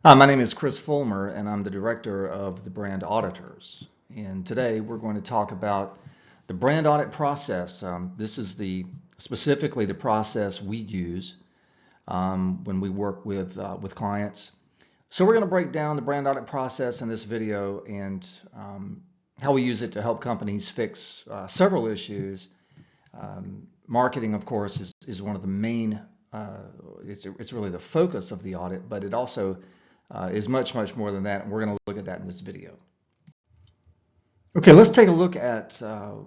Hi, my name is Chris Fulmer, and I'm the director of the brand Auditors. And today we're going to talk about the brand audit process. This is specifically the process we use when we work with clients. So we're going to break down the brand audit process in this video and how we use it to help companies fix several issues. Marketing, of course, is one of the main. It's really the focus of the audit, but it also is much more than that, and we're going to look at that in this video. Okay, let's take a look at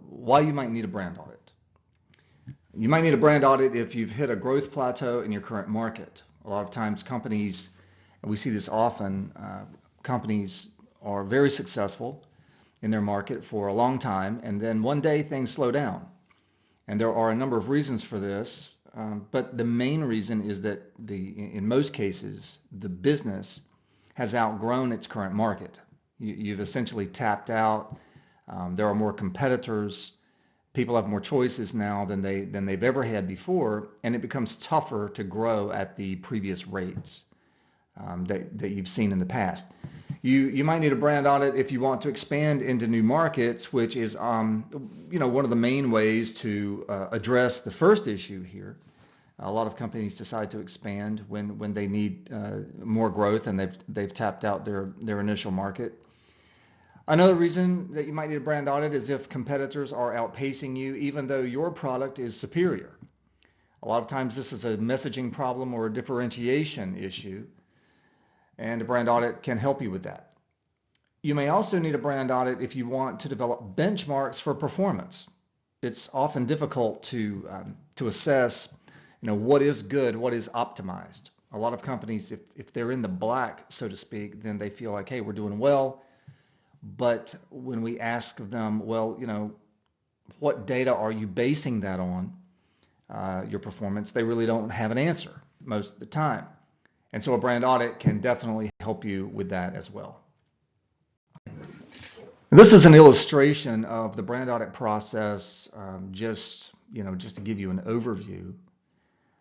why you might need a brand audit. You might need a brand audit if you've hit a growth plateau in your current market. A lot of times companies, and we see this often, companies are very successful in their market for a long time, and then one day things slow down. And there are a number of reasons for this, but the main reason is that in most cases, the business has outgrown its current market. You've essentially tapped out. There are more competitors. People have more choices now than they've ever had before, and it becomes tougher to grow at the previous rates that you've seen in the past. You might need a brand audit if you want to expand into new markets, which is one of the main ways to address the first issue here. A lot of companies decide to expand when they need more growth and they've tapped out their initial market. Another reason that you might need a brand audit is if competitors are outpacing you, even though your product is superior. A lot of times this is a messaging problem or a differentiation issue, and a brand audit can help you with that. You may also need a brand audit if you want to develop benchmarks for performance. It's often difficult to assess what is good, what is optimized. A lot of companies, if they're in the black, so to speak, then they feel like, hey, we're doing well. But when we ask them, well, what data are you basing that on, your performance, they really don't have an answer most of the time. And so a brand audit can definitely help you with that as well. This is an illustration of the brand audit process, just to give you an overview.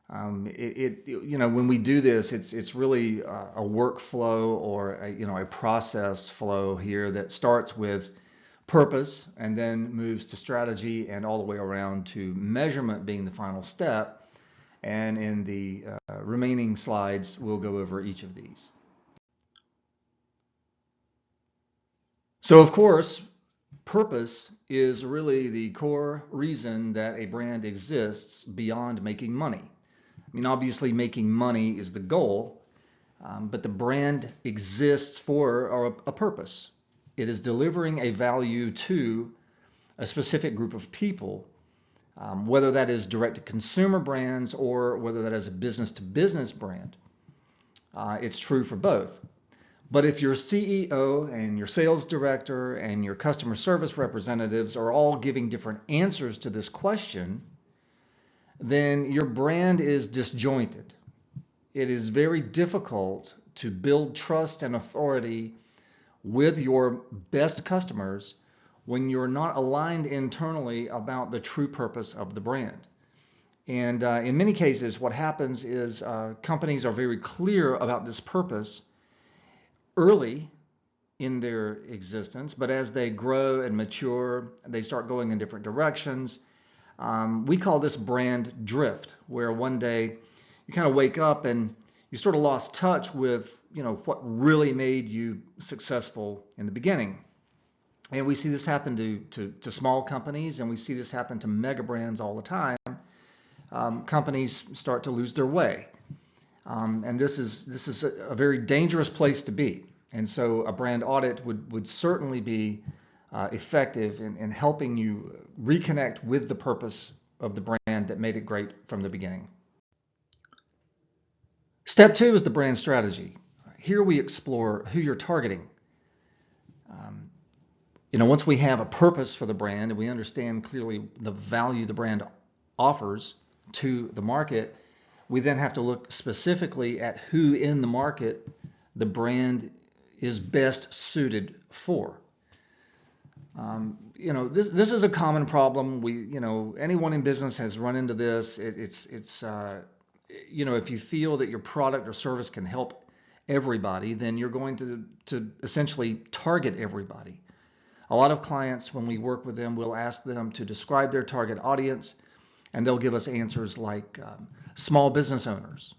When we do this, it's really a workflow or a process flow here that starts with purpose and then moves to strategy and all the way around to measurement being the final step. And in the remaining slides, we'll go over each of these. So of course, purpose is really the core reason that a brand exists beyond making money. I mean, obviously making money is the goal, but the brand exists for a purpose. It is delivering a value to a specific group of people, whether that is direct-to-consumer brands or whether that is a business-to-business brand. It's true for both. But if your CEO and your sales director and your customer service representatives are all giving different answers to this question, then your brand is disjointed. It is very difficult to build trust and authority with your best customers when you're not aligned internally about the true purpose of the brand. And in many cases, what happens is companies are very clear about this purpose early in their existence, but as they grow and mature, they start going in different directions. We call this brand drift, where one day you kind of wake up and you sort of lost touch with what really made you successful in the beginning. And we see this happen to small companies, and we see this happen to mega brands all the time. Companies start to lose their way, and this is a very dangerous place to be. And so a brand audit would certainly be effective in helping you reconnect with the purpose of the brand that made it great from the beginning. Step 2 is the brand strategy. Here we explore who you're targeting. Once we have a purpose for the brand and we understand clearly the value the brand offers to the market, we then have to look specifically at who in the market the brand is best suited for. This is a common problem. Anyone in business has run into this. If you feel that your product or service can help everybody, then you're going to essentially target everybody. A lot of clients, when we work with them, we'll ask them to describe their target audience, and they'll give us answers like small business owners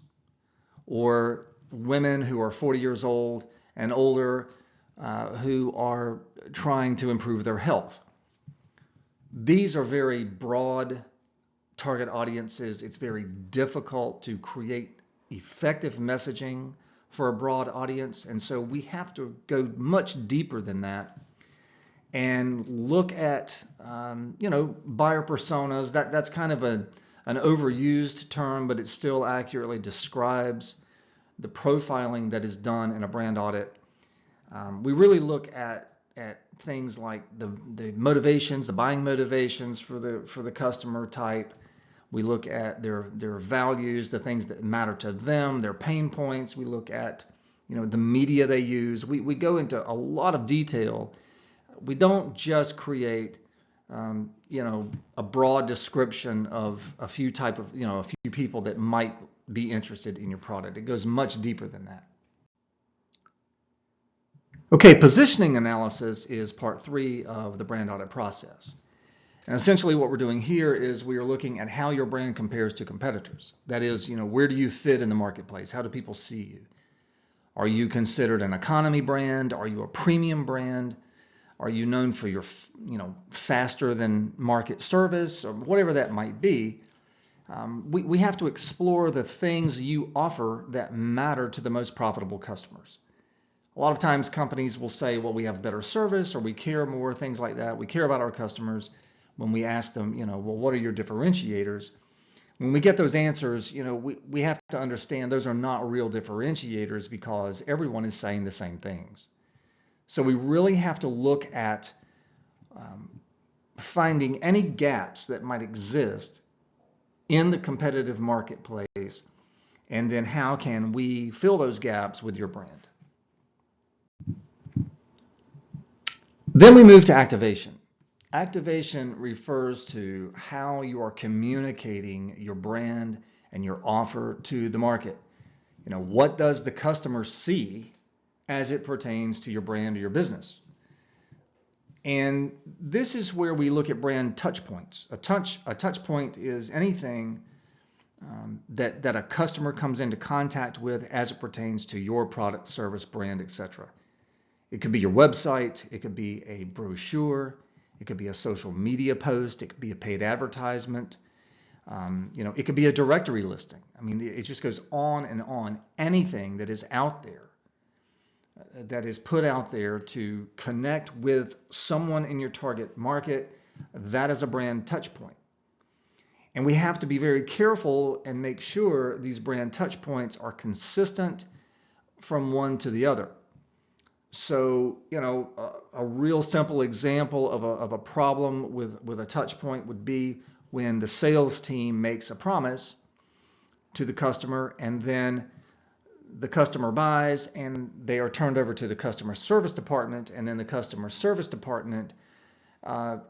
or women who are 40 years old and older who are trying to improve their health. These are very broad target audiences. It's very difficult to create effective messaging for a broad audience, and so we have to go much deeper than that and look at buyer personas. That's kind of an overused term, but it still accurately describes the profiling that is done in a brand audit. We really look at things like the motivations, the buying motivations for the customer type. We look at their values, the things that matter to them, their pain points. We look at the media they use. We go into a lot of detail. We don't just create a broad description of a few people that might be interested in your product. It goes much deeper than that. Okay, positioning analysis is part 3 of the brand audit process. And essentially what we're doing here is we are looking at how your brand compares to competitors. That is, where do you fit in the marketplace? How do people see you? Are you considered an economy brand? Are you a premium brand? Are you known for your, faster than market service, or whatever that might be? We have to explore the things you offer that matter to the most profitable customers. A lot of times companies will say, well, we have better service, or we care more, things like that. We care about our customers. When we ask them, well, what are your differentiators? When we get those answers, we have to understand those are not real differentiators because everyone is saying the same things. So we really have to look at finding any gaps that might exist in the competitive marketplace, and then how can we fill those gaps with your brand. Then we move to activation. Activation refers to how you are communicating your brand and your offer to the market. What does the customer see as it pertains to your brand or your business? And this is where we look at brand touch points. A touch point is anything that a customer comes into contact with as it pertains to your product, service, brand, etc. It could be your website, it could be a brochure, it could be a social media post, it could be a paid advertisement, it could be a directory listing. It just goes on and on. Anything that is out there, that is put out there to connect with someone in your target market, that is a brand touch point. And we have to be very careful and make sure these brand touch points are consistent from one to the other. So, a real simple example of a problem with a touch point would be when the sales team makes a promise to the customer and then the customer buys and they are turned over to the customer service department, and then the customer service department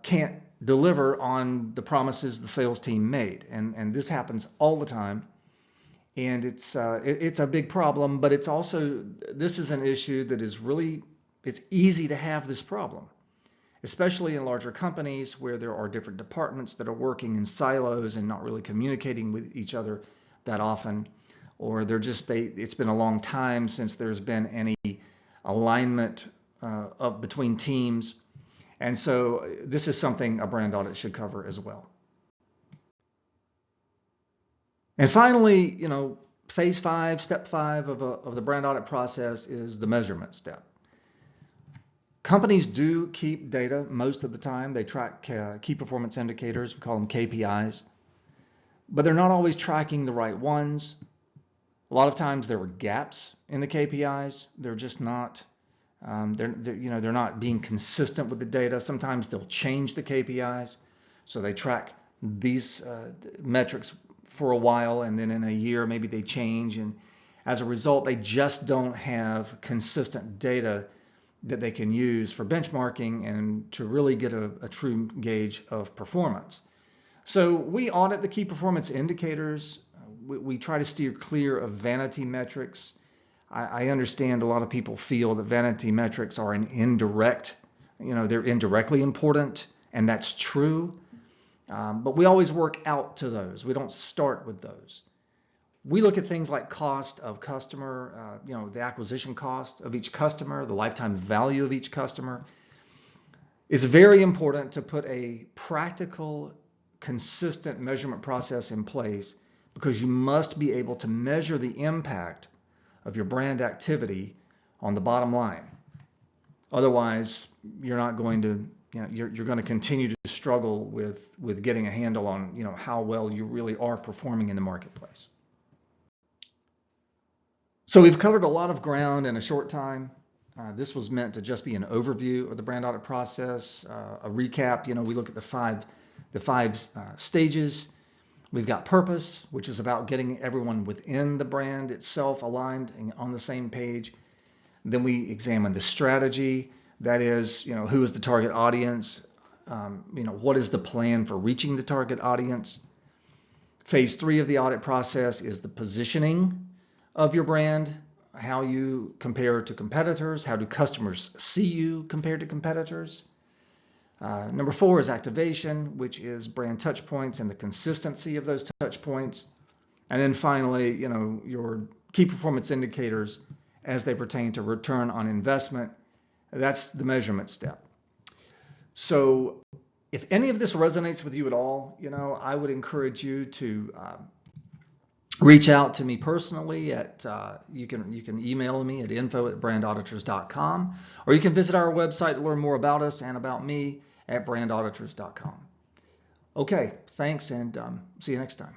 can't deliver on the promises the sales team made. And this happens all the time. And it's a big problem, but this is an issue that is really, it's easy to have this problem, especially in larger companies where there are different departments that are working in silos and not really communicating with each other that often, or it's been a long time since there's been any alignment between teams. And so this is something a brand audit should cover as well. And finally, phase 5, step 5 of the brand audit process is the measurement step. Companies do keep data most of the time. They track key performance indicators, we call them KPIs, but they're not always tracking the right ones. A lot of times there are gaps in the KPIs. They're just not, they're not being consistent with the data. Sometimes they'll change the KPIs. So they track these metrics for a while, and then in a year maybe they change, and as a result they just don't have consistent data that they can use for benchmarking and to really get a true gauge of performance. So we audit the key performance indicators. We try to steer clear of vanity metrics. I understand a lot of people feel that vanity metrics are an indirect, they're indirectly important, and that's true. But we always work out to those. We don't start with those. We look at things like cost of customer, the acquisition cost of each customer, the lifetime value of each customer. It's very important to put a practical, consistent measurement process in place because you must be able to measure the impact of your brand activity on the bottom line. Otherwise, you're not going to, you're going to continue to struggle with getting a handle on, how well you really are performing in the marketplace. So we've covered a lot of ground in a short time. This was meant to just be an overview of the brand audit process, a recap. We look at the five stages. We've got purpose, which is about getting everyone within the brand itself aligned and on the same page. Then we examine the strategy. That is, who is the target audience? What is the plan for reaching the target audience? Phase 3 of the audit process is the positioning of your brand, how you compare to competitors, how do customers see you compared to competitors. Number 4 is activation, which is brand touch points and the consistency of those touch points. And then finally, your key performance indicators as they pertain to return on investment. That's the measurement step. So if any of this resonates with you at all, I would encourage you to reach out to me personally at you can email me at info@brandauditors.com, or you can visit our website to learn more about us and about me at brandauditors.com. Okay, thanks, and see you next time.